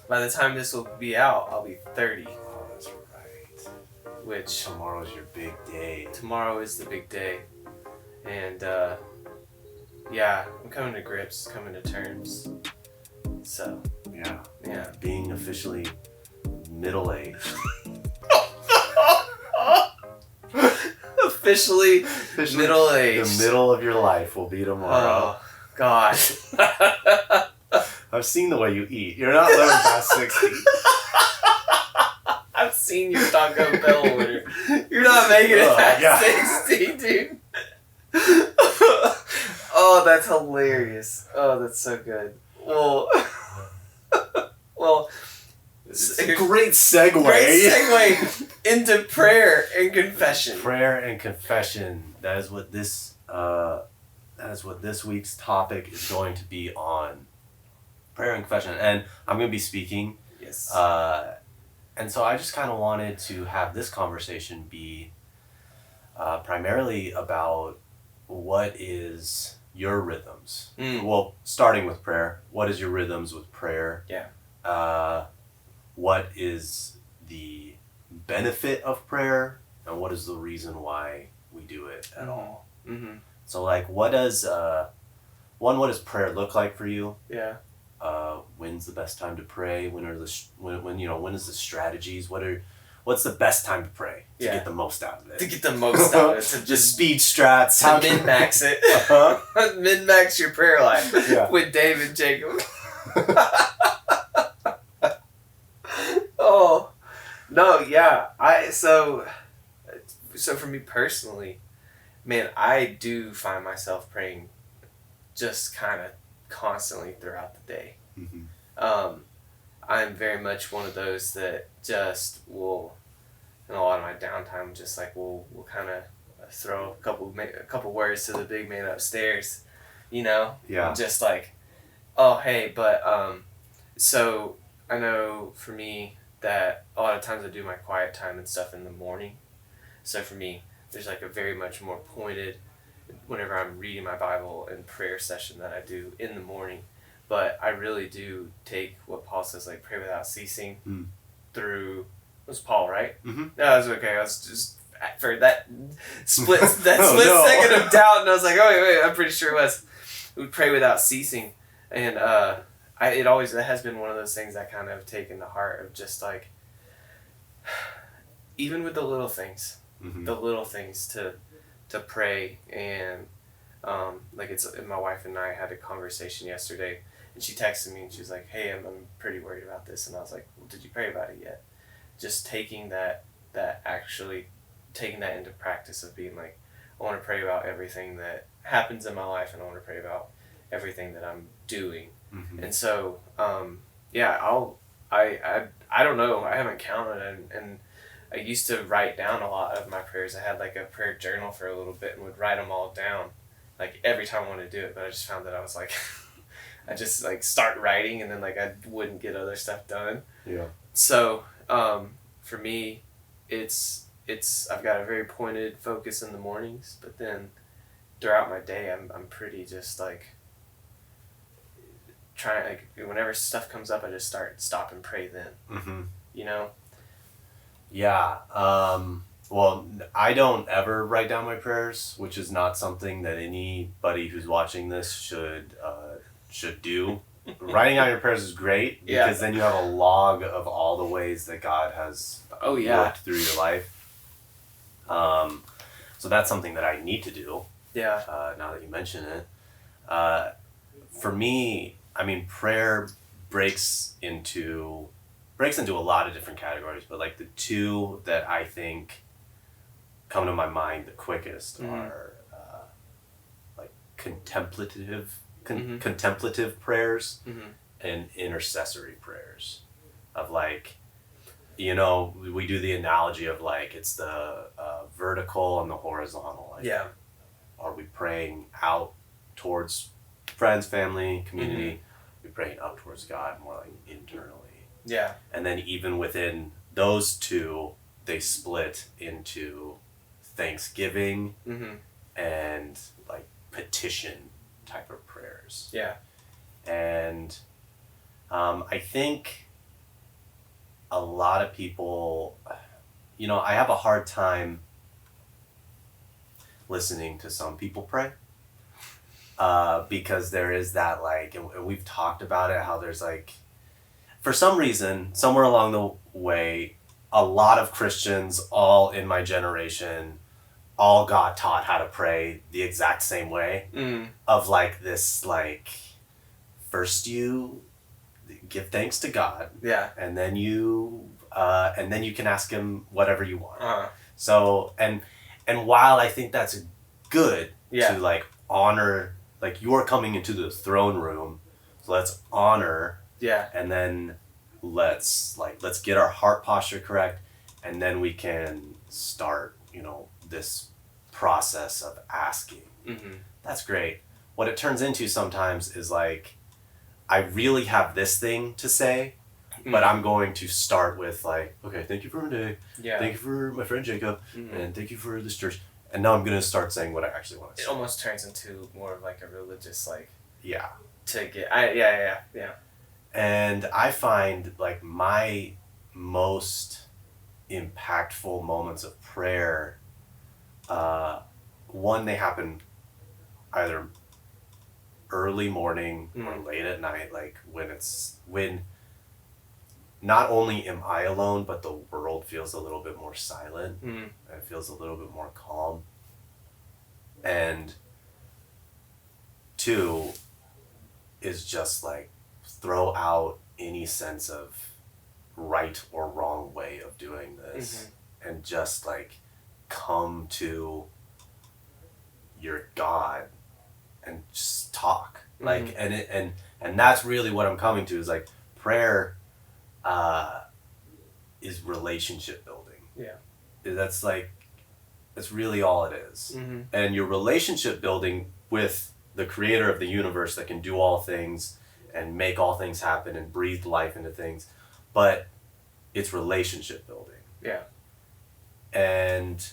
by the time this will be out, I'll be 30. Oh, that's right. Which Tomorrow's your big day. tomorrow is the big day. And yeah, I'm coming to grips, coming to terms. So Yeah. Being officially middle-aged. Officially middle-aged. The middle of your life will be tomorrow. Oh, God. I've seen the way you eat. You're not living past 60. I've seen your Taco Bell order. You're not making it past 60, dude. Oh, that's hilarious. Oh, that's so good. Well, it's a great segue. Great segue into prayer and confession. Prayer and confession. That is what this week's topic is going to be on. Prayer and confession. And I'm going to be speaking. Yes. And so I just kind of wanted to have this conversation be primarily about what is your rhythms. Well, starting with prayer. What is your rhythms with prayer? Yeah. What is the benefit of prayer, and what is the reason why we do it at all? Mm-hmm. So, like, what does prayer look like for you? Yeah. When's the best time to pray? When is the strategies? What's the best time to pray to get the most out of it? To get the most out of it. To just speed strats. To min-max it. Min-max your prayer life with David Jacob. Oh, no, yeah. So for me personally, man, I do find myself praying just kind of constantly throughout the day. Mm-hmm. I'm very much one of those that just will, in a lot of my downtime, just like we'll kind of throw a couple words to the big man upstairs, Yeah. Just like, oh hey, but so I know for me that a lot of times I do my quiet time and stuff in the morning. So for me, there's like a very much more pointed, whenever I'm reading my Bible and prayer session that I do in the morning. But I really do take what Paul says, like pray without ceasing through, it was Paul, right? Mm-hmm. No, it was okay. I was just, for that split second of doubt, and I was like, oh wait, I'm pretty sure it was. We pray without ceasing. And it has been one of those things I kind of taken to heart of just like, even with the little things, to pray. And my wife and I had a conversation yesterday, and she texted me and she was like, hey, I'm pretty worried about this. And I was like, well, did you pray about it yet? Just taking that into practice of being like, I want to pray about everything that happens in my life, and I want to pray about everything that I'm doing. Mm-hmm. And so, I don't know, I haven't counted, and I used to write down a lot of my prayers. I had like a prayer journal for a little bit and would write them all down, like every time I wanted to do it. But I just found that I was like, I just like start writing and then like I wouldn't get other stuff done. Yeah. So, for me, it's I've got a very pointed focus in the mornings, but then throughout my day, I'm pretty just like trying, like whenever stuff comes up, I just stop and pray then. Mm-hmm. Yeah. Well, I don't ever write down my prayers, which is not something that anybody who's watching this should do. Writing out your prayers is great because then you have a log of all the ways that God has worked through your life. So that's something that I need to do. Yeah. Now that you mention it, for me, I mean, prayer breaks into a lot of different categories, but like the two that I think come to my mind the quickest are like contemplative prayers and intercessory prayers. Of like, we do the analogy of like it's the vertical and the horizontal. Like, are we praying out towards friends, family, community? We're praying up towards God, more like internally. Yeah. And then even within those two, they split into thanksgiving and like petition type of prayers. Yeah. And I think a lot of people, I have a hard time listening to some people pray. Because there is that, like, and we've talked about it, how there's, like, for some reason, somewhere along the way, a lot of Christians, all in my generation, all got taught how to pray the exact same way. Of, like, this, like, first you give thanks to God. Yeah. And then you can ask him whatever you want. So, and while I think that's good to, like, honor, like, you're coming into the throne room, so let's honor. Yeah. And then let's get our heart posture correct, and then we can start, this process of asking. That's great. What it turns into sometimes is, like, I really have this thing to say, but I'm going to start with, like, okay, thank you for my day. Yeah. Thank you for my friend Jacob. And thank you for this church. And now I'm going to start saying what I actually want to say. It almost turns into more of, like, a religious, like... Yeah. Yeah. And I find, like, my most impactful moments of prayer, one, they happen either early morning or late at night, like, when not only am I alone, but the world feels a little bit more silent, and it feels a little bit more calm. And two is just, like, throw out any sense of right or wrong way of doing this, and just, like, come to your God and just talk. Like, and that's really what I'm coming to, is, like, prayer is relationship building. Yeah. That's really all it is. And your relationship building with the creator of the universe that can do all things and make all things happen and breathe life into things, but it's relationship building. Yeah. And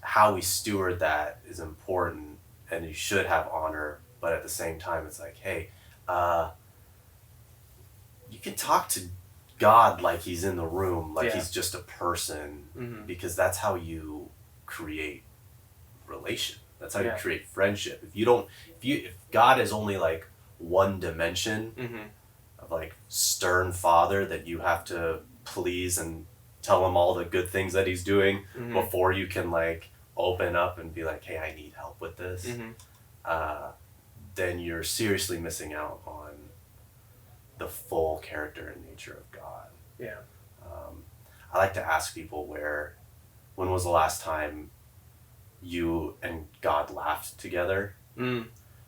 how we steward that is important, and you should have honor, but at the same time it's like, hey, you can talk to God like he's in the room, like he's just a person, because that's how you create relation. That's how you create friendship. If God is only, like, one dimension of, like, stern father that you have to please and tell him all the good things that he's doing before you can, like, open up and be like, hey, I need help with this, then you're seriously missing out on the full character and nature of God. Yeah. I like to ask people when was the last time you and God laughed together?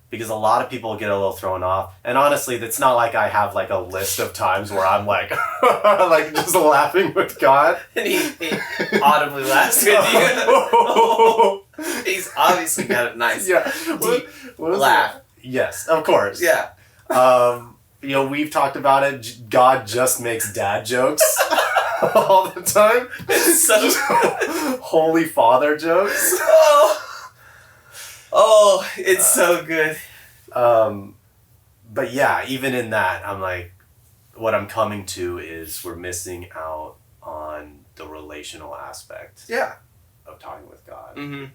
Because a lot of people get a little thrown off, and honestly, it's not like I have, like, a list of times where I'm like, like, just laughing with God. And he audibly laughs with you. He's obviously got a nice, deep laugh. Yes, of course. Yeah. We've talked about it. God just makes dad jokes all the time. It's so Holy Father jokes. Oh, it's so good. But yeah, even in that, I'm like, what I'm coming to is we're missing out on the relational aspect. Yeah. Of talking with God. And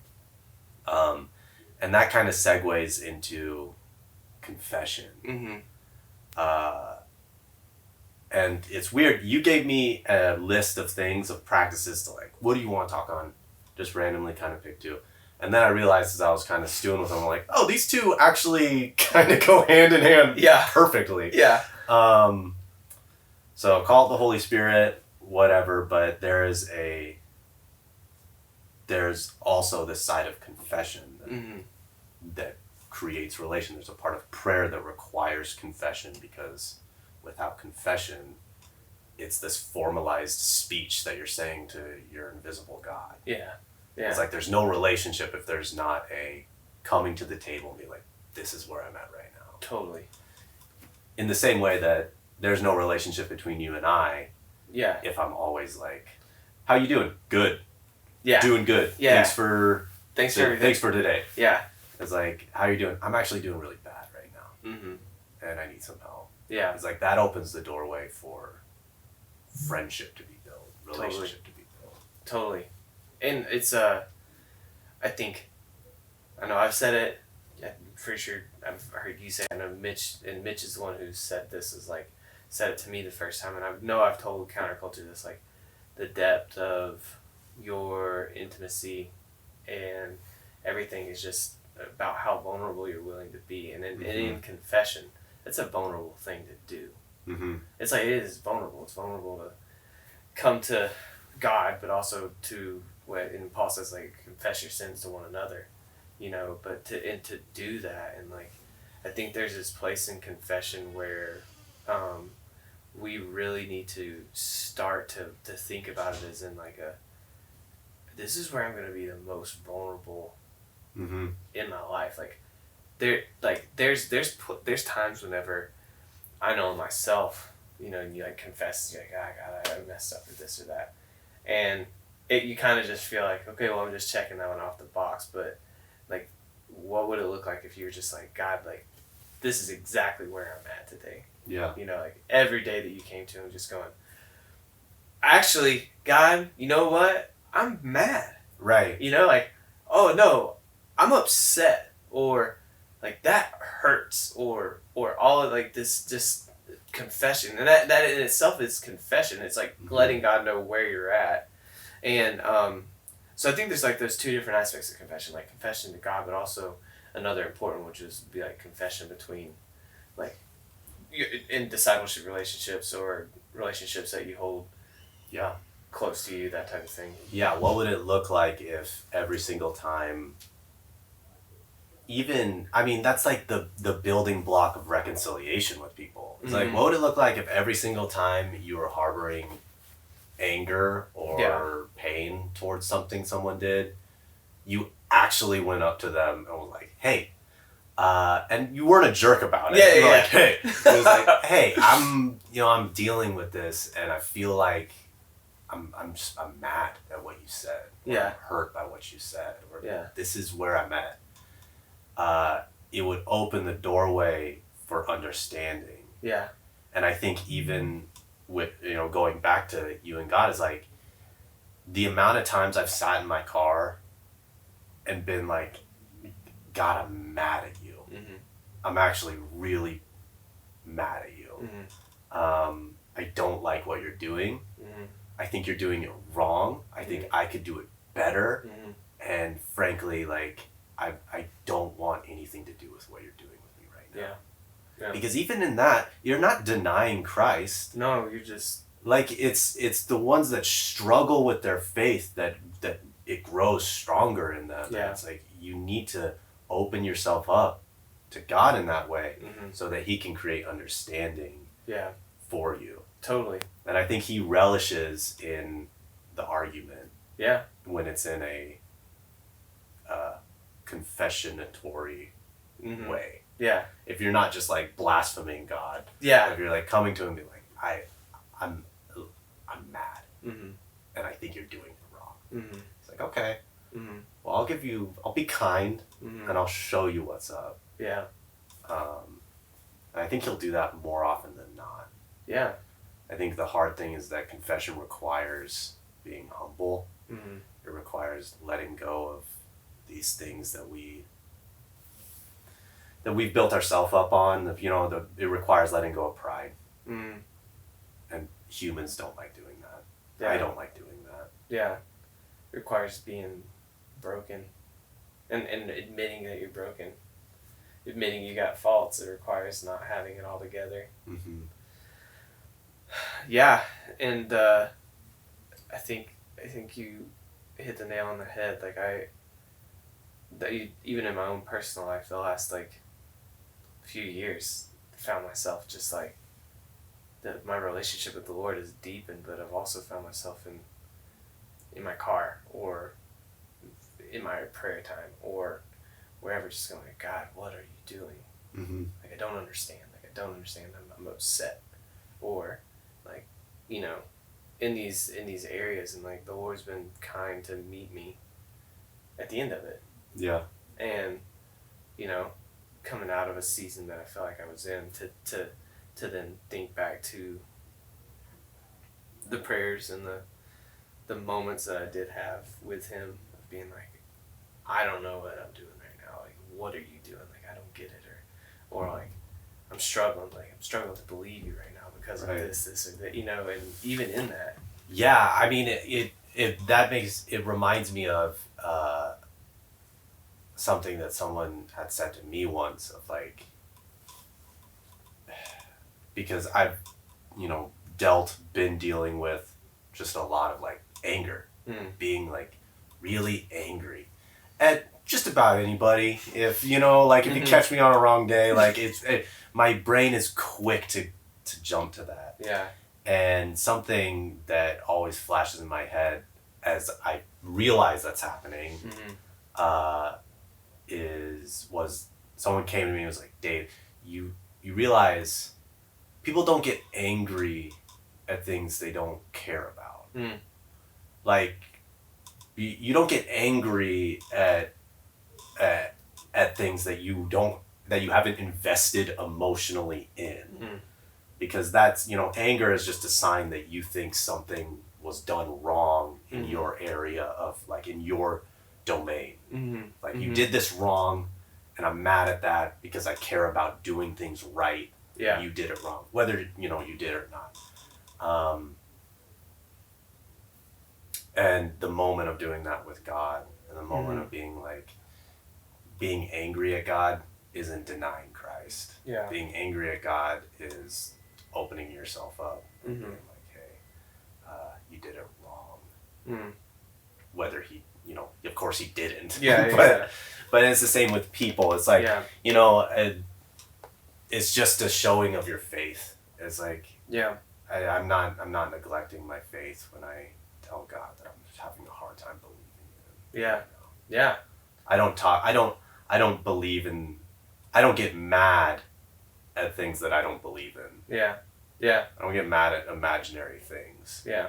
that kind of segues into confession. And it's weird. You gave me a list of things, of practices to, like, what do you want to talk on? Just randomly kind of pick two. And then I realized, as I was kind of stewing with them, I'm like, oh, these two actually kind of go hand in hand perfectly. Yeah. So call it the Holy Spirit, whatever, but there's also this side of confession that creates relation. There's a part of prayer that requires confession, because without confession, it's this formalized speech that you're saying to your invisible God. Yeah. Yeah. It's like there's no relationship if there's not a coming to the table and be like, this is where I'm at right now. Totally. In the same way that there's no relationship between you and I. Yeah. If I'm always like, how you doing? Good. Yeah. Doing good. Yeah. Thanks for everything. Thanks for today. Yeah. It's like, how you doing? I'm actually doing really bad right now. And I need some help. Yeah. It's like that opens the doorway for friendship to be built, relationship to be built. Totally. And it's I think, I know I've said it, I'm pretty sure I've heard you say it. I know Mitch is the one who said this, is like, said it to me the first time, and I know I've told Counterculture this, like, the depth of your intimacy and everything is just about how vulnerable you're willing to be. And in confession, it's a vulnerable thing to do. It's like, it is vulnerable. It's vulnerable to come to God, but also to what, and Paul says, like, confess your sins to one another, you know, but to do that. And like, I think there's this place in confession where we really need to start to think about it as in like this is where I'm going to be the most vulnerable in my life. Like, there's times whenever I know myself, you know, and you like confess, you're like, God, I messed up with this or that, and you kind of just feel like, okay, well, I'm just checking that one off the box. But like, what would it look like if you were just like, God, like, this is exactly where I'm at today. Yeah. You know, like, every day that you came to him just going, actually, God, you know what? I'm mad. Right. You know, like, oh no, I'm upset, or like, that hurts, or all of like this just confession. And that in itself is confession. It's like letting God know where you're at. And so I think there's like those two different aspects of confession, like confession to God, but also another important one, which is be like confession between, like, in discipleship relationships or relationships that you hold close to you, that type of thing. Yeah, what would it look like if every single time, even, I mean, that's like the building block of reconciliation with people. It's like, what would it look like if every single time you were harboring anger or pain towards something someone did, you actually went up to them and was like, hey, and you weren't a jerk about it. You were like, hey, it was like, hey, I'm dealing with this, and I feel like I'm mad at what you said. Or I'm hurt by what you said. Or this is where I'm at. It would open the doorway for understanding. Yeah. And I think even with, going back to you and God, is like, the amount of times I've sat in my car and been like, God, I'm mad at you. I'm actually really mad at you. I don't like what you're doing. I think you're doing it wrong. I think I could do it better. And frankly, like, I don't want anything to do with what you're doing with me right now. Yeah. Because even in that, you're not denying Christ. No, you're just... Like, it's the ones that struggle with their faith that it grows stronger in them. Yeah. It's like, you need to open yourself up to God in that way so that he can create understanding for you. Totally. And I think he relishes in the argument. Yeah. When it's in a confessionatory way. Yeah. If you're not just like blaspheming God. Yeah. If you're like coming to him and be like, I'm mad. And I think you're doing it wrong. It's like, okay. Well, I'll be kind and I'll show you what's up. Yeah. And I think he'll do that more often than not. Yeah. I think the hard thing is that confession requires being humble. It requires letting go of these things that we've built ourselves up on. It requires letting go of pride. And humans don't like doing that. Yeah. I don't like doing that. Yeah. It requires being broken and admitting that you're broken. Admitting you got faults. It requires not having it all together. Yeah, and I think you hit the nail on the head. Like, even in my own personal life, the last like few years, I found myself just like that. My relationship with the Lord is deepened, but I've also found myself in my car or in my prayer time or wherever, just going like, God, what are you doing? Like, I don't understand. I'm upset, or like, in these areas, and like the Lord's been kind to meet me at the end of it. Yeah. And coming out of a season that I felt like I was in, to then think back to the prayers and the moments that I did have with him of being like, I don't know what I'm doing right now. Like, what are you doing? Like, I don't get it. Or like, I'm struggling. Like, I'm struggling to believe you right now because of this, or that, you know, and even in that. Yeah, I mean, it reminds me of something that someone had said to me once of like, because I've, been dealing with just a lot of like anger, being like really angry at just about anybody. If, if you catch me on a wrong day, like my brain is quick to jump to that. Yeah. And something that always flashes in my head as I realize that's happening, was someone came to me and was like, Dave, you realize people don't get angry at things they don't care about. Like, you don't get angry at things that you haven't invested emotionally in. Because that's, anger is just a sign that you think something was done wrong in your area of, like, in your domain. Like, you did this wrong, and I'm mad at that because I care about doing things right. Yeah. You did it wrong, whether, you did or not. And the moment of doing that with God, and the moment of being angry at God isn't denying Christ. Yeah. Being angry at God is opening yourself up and being like, hey, you did it wrong. Whether he, of course he didn't. Yeah, but it's the same with people. It's like, it's just a showing of your faith. It's like, I'm not neglecting my faith when I tell God that I'm just having a hard time believing in him. Yeah. I don't believe in, I don't get mad at things that I don't believe in. Yeah. I don't get mad at imaginary things. Yeah.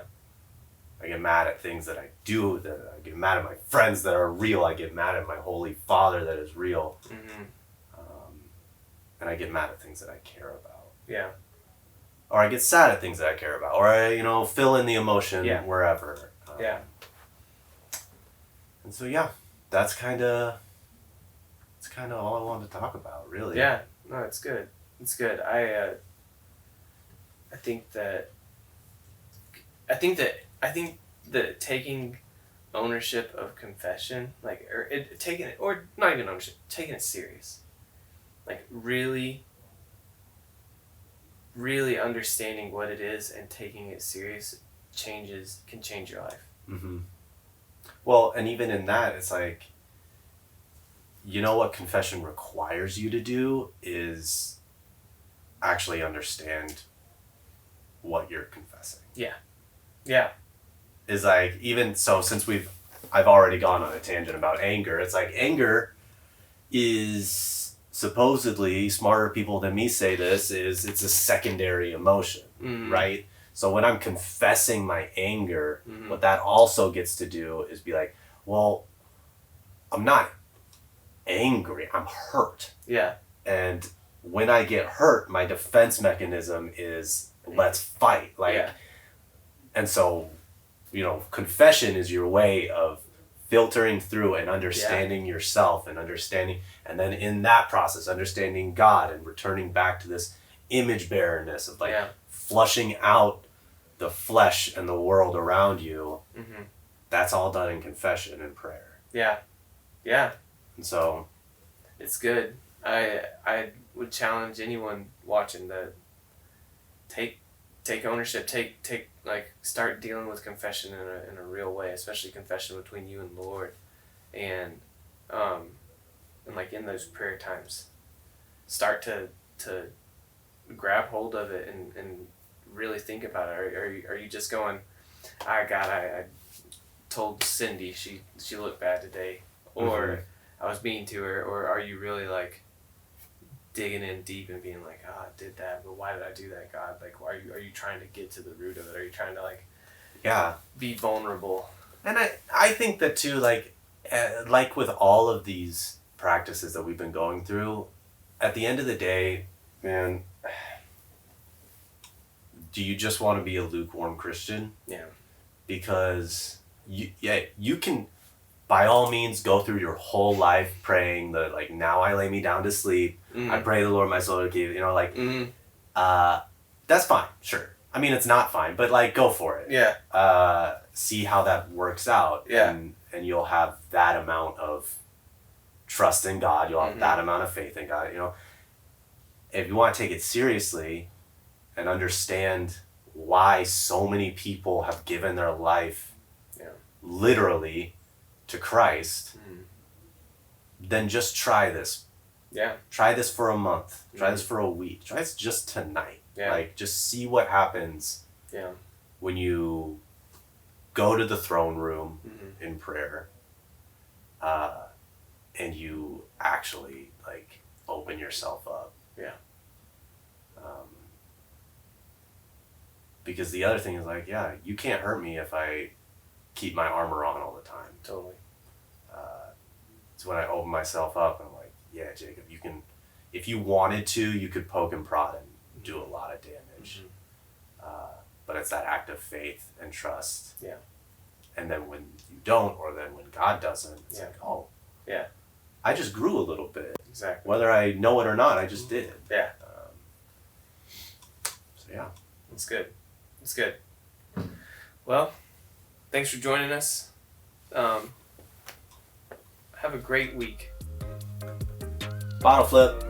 I get mad at things that I do, I get mad at my friends that are real. I get mad at my Holy Father that is real. And I get mad at things that I care about. Yeah. Or I get sad at things that I care about. Or I, fill in the emotion wherever. And so, that's kind of all I wanted to talk about, really. Yeah. No, it's good. It's good. I think that taking ownership of confession, like, or not even ownership, taking it serious, like really understanding what it is and taking it serious can change your life. Well, and even in that, it's like, what confession requires you to do is actually understand what you're confessing. Yeah. Is like, even so, since I've already gone on a tangent about anger, it's like anger is supposedly, smarter people than me say this, it's a secondary emotion, right? So when I'm confessing my anger, what that also gets to do is be like, well, I'm not angry, I'm hurt. Yeah. And when I get hurt, my defense mechanism is let's fight. And so, confession is your way of filtering through and understanding yourself and then in that process, understanding God and returning back to this image bearerness of flushing out the flesh and the world around you. That's all done in confession and prayer. Yeah. And so it's good. I would challenge anyone watching to take ownership, start dealing with confession in a real way, especially confession between you and the Lord, and like in those prayer times, start to grab hold of it and really think about it. Are you just going, I told Cindy she looked bad today, or I was mean to her, or are you really like digging in deep and being like, I did that, but why did I do that, God? Like, why are you trying to get to the root of it? Are you trying to be vulnerable? And I think that too, like with all of these practices that we've been going through, at the end of the day, man, do you just want to be a lukewarm Christian? Yeah. Because you can, by all means, go through your whole life praying the, like, now I lay me down to sleep. I pray the Lord my soul to keep, like, that's fine, sure. I mean, it's not fine, but, like, go for it. Yeah. See how that works out. Yeah. And you'll have that amount of trust in God. You'll have that amount of faith in God. If you want to take it seriously and understand why so many people have given their life literally to Christ, then just try this. Yeah. Try this for a month. Try this for a week. Try this just tonight. Yeah. Like, just see what happens when you go to the throne room in prayer, and you actually, like, open yourself up. Yeah. Because the other thing is, like, you can't hurt me if I keep my armor on all the time. Totally. It's when I open myself up and I'm like, yeah, Jacob, you can, if you wanted to, you could poke and prod and do a lot of damage. But it's that act of faith and trust. Yeah. And then when you don't, or then when God doesn't, it's like, oh, yeah, I just grew a little bit. Exactly. Whether I know it or not, I just did. Yeah. So yeah. It's good. It's good. Well, thanks for joining us. Have a great week. Bottle flip.